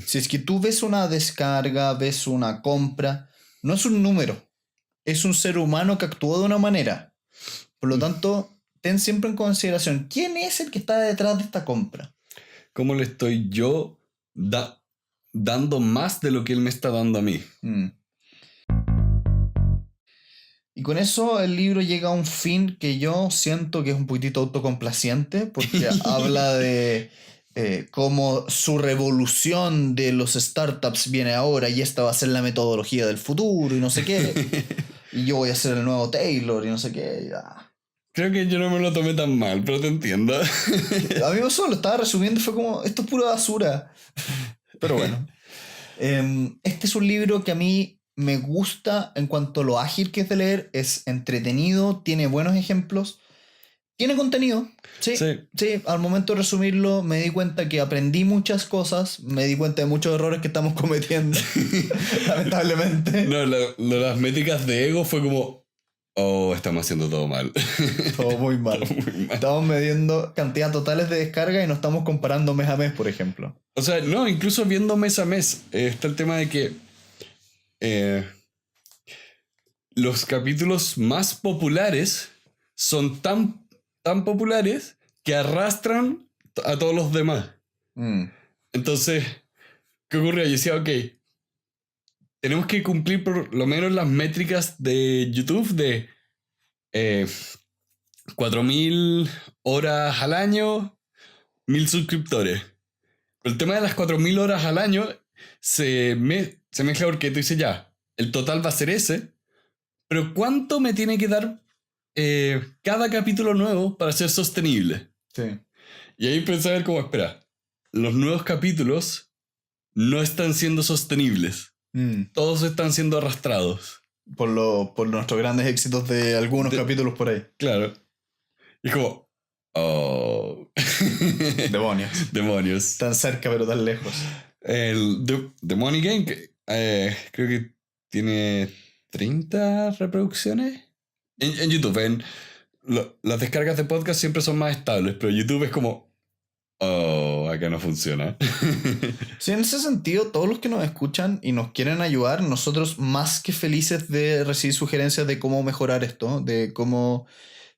A: Si es que tú ves una descarga, ves una compra, no es un número, es un ser humano que actuó de una manera. Por lo tanto, ten siempre en consideración quién es el que está detrás de esta compra.
B: ¿Cómo le estoy yo dando más de lo que él me está dando a mí?
A: Y con eso el libro llega a un fin que yo siento que es un poquitito autocomplaciente, porque habla de cómo su revolución de los startups viene ahora y esta va a ser la metodología del futuro y no sé qué. Y yo voy a ser el nuevo Taylor y no sé qué.
B: Creo que yo no me lo tomé tan mal, pero te entiendo.
A: A mí solo lo estaba resumiendo y fue como, esto es pura basura. Pero bueno. Este es un libro que a mí me gusta en cuanto a lo ágil que es de leer. Es entretenido, tiene buenos ejemplos. Tiene contenido, sí, al momento de resumirlo me di cuenta que aprendí muchas cosas, me di cuenta de muchos errores que estamos cometiendo, lamentablemente.
B: No, las métricas de ego fue como, oh, estamos haciendo todo mal.
A: Todo muy mal. Estamos midiendo cantidad totales de descarga y no estamos comparando mes a mes, por ejemplo.
B: O sea, no, incluso viendo mes a mes, está el tema de que los capítulos más populares son tan populares que arrastran a todos los demás. Entonces, ¿qué ocurrió? Yo decía, ok, tenemos que cumplir por lo menos las métricas de YouTube de 4.000 horas al año, 1.000 suscriptores. Pero el tema de las 4.000 horas al año se mezcla porque tú dices, ya, el total va a ser ese, pero ¿cuánto me tiene que dar cada capítulo nuevo para ser sostenible?
A: Sí.
B: Y ahí pensé a ver cómo, espera, los nuevos capítulos no están siendo sostenibles. Todos están siendo arrastrados.
A: Por nuestros grandes éxitos de algunos capítulos por ahí.
B: Claro. Y es como, oh. Demonios.
A: Tan cerca pero tan lejos.
B: The Money Game, que, creo que tiene 30 reproducciones. En YouTube, las descargas de podcast siempre son más estables, pero YouTube es como, oh, acá no funciona.
A: Sí, en ese sentido, todos los que nos escuchan y nos quieren ayudar, nosotros más que felices de recibir sugerencias de cómo mejorar esto, de cómo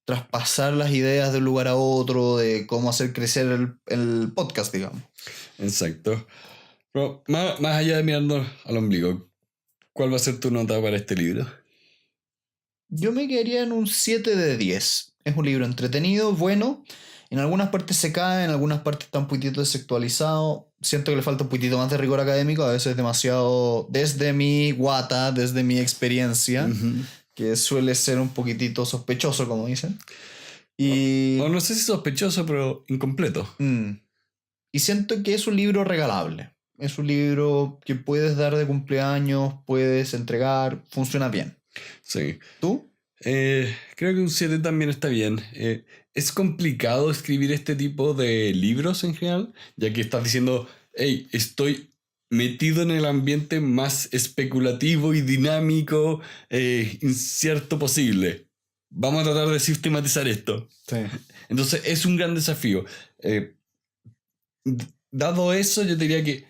A: traspasar las ideas de un lugar a otro, de cómo hacer crecer el podcast, digamos.
B: Exacto. Pero más allá de mirando al ombligo, ¿cuál va a ser tu nota para este libro?
A: Yo me quedaría en un 7 de 10. Es un libro entretenido, bueno. En algunas partes se cae, en algunas partes está un poquitito desactualizado. Siento que le falta un poquitito más de rigor académico. A veces demasiado, desde mi guata, desde mi experiencia, que suele ser un poquitito sospechoso, como dicen. Y
B: no sé si sospechoso, pero incompleto.
A: Y siento que es un libro regalable. Es un libro que puedes dar de cumpleaños, puedes entregar, funciona bien.
B: Sí.
A: ¿Tú?
B: Creo que un 7 también está bien. Es complicado escribir este tipo de libros en general, ya que estás diciendo, hey, estoy metido en el ambiente más especulativo y dinámico, incierto posible. Vamos a tratar de sistematizar esto.
A: Sí.
B: Entonces es un gran desafío. Dado eso, yo diría que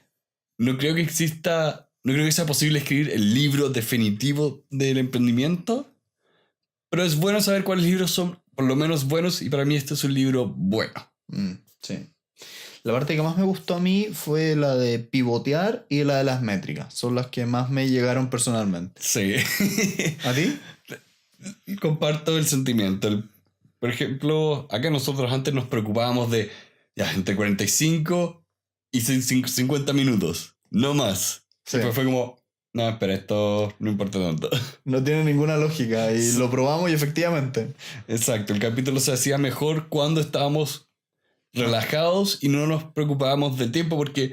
B: no creo que sea posible escribir el libro definitivo del emprendimiento, pero es bueno saber cuáles libros son por lo menos buenos, y para mí este es un libro bueno.
A: Sí. La parte que más me gustó a mí fue la de pivotear y la de las métricas. Son las que más me llegaron personalmente.
B: Sí.
A: ¿A ti?
B: Comparto el sentimiento. Por ejemplo, acá nosotros antes nos preocupábamos de ya entre 45 y 50 minutos, no más. Sí. Después fue como, no, espera, esto no importa tanto.
A: No tiene ninguna lógica y lo probamos y efectivamente.
B: Exacto, el capítulo se hacía mejor cuando estábamos relajados y no nos preocupábamos del tiempo, porque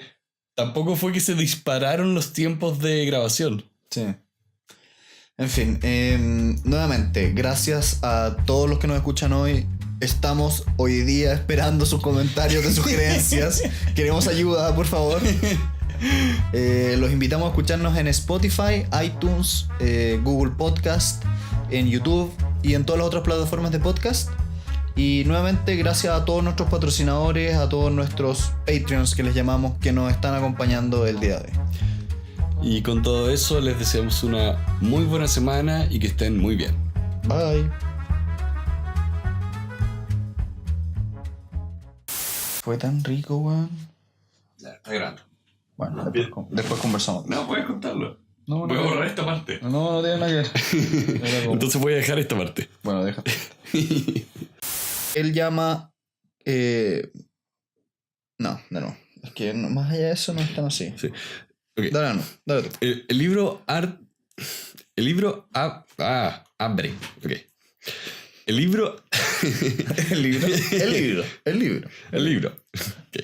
B: tampoco fue que se dispararon los tiempos de grabación.
A: Sí. En fin, nuevamente, gracias a todos los que nos escuchan hoy. Estamos hoy día esperando sus comentarios de sugerencias. Queremos ayuda, por favor. Los invitamos a escucharnos en Spotify, iTunes, Google Podcast, en YouTube y en todas las otras plataformas de podcast. Y nuevamente gracias a todos nuestros patrocinadores, a todos nuestros Patreons que les llamamos, que nos están acompañando el día de hoy.
B: Y con todo eso les deseamos una muy buena semana y que estén muy bien.
A: Bye. Fue tan rico, weón.
B: Ya, está grande.
A: Bueno, después conversamos.
B: No, puedes contarlo. No, voy a borrar esta parte.
A: No tiene nada que ver.
B: Entonces voy a dejar esta parte.
A: Bueno, déjate. Él llama No. Es que más allá de eso no es tan así.
B: Sí. Ok.
A: Dale tú.
B: El libro abre. Ok. El libro.
A: El libro.
B: El libro. Ok.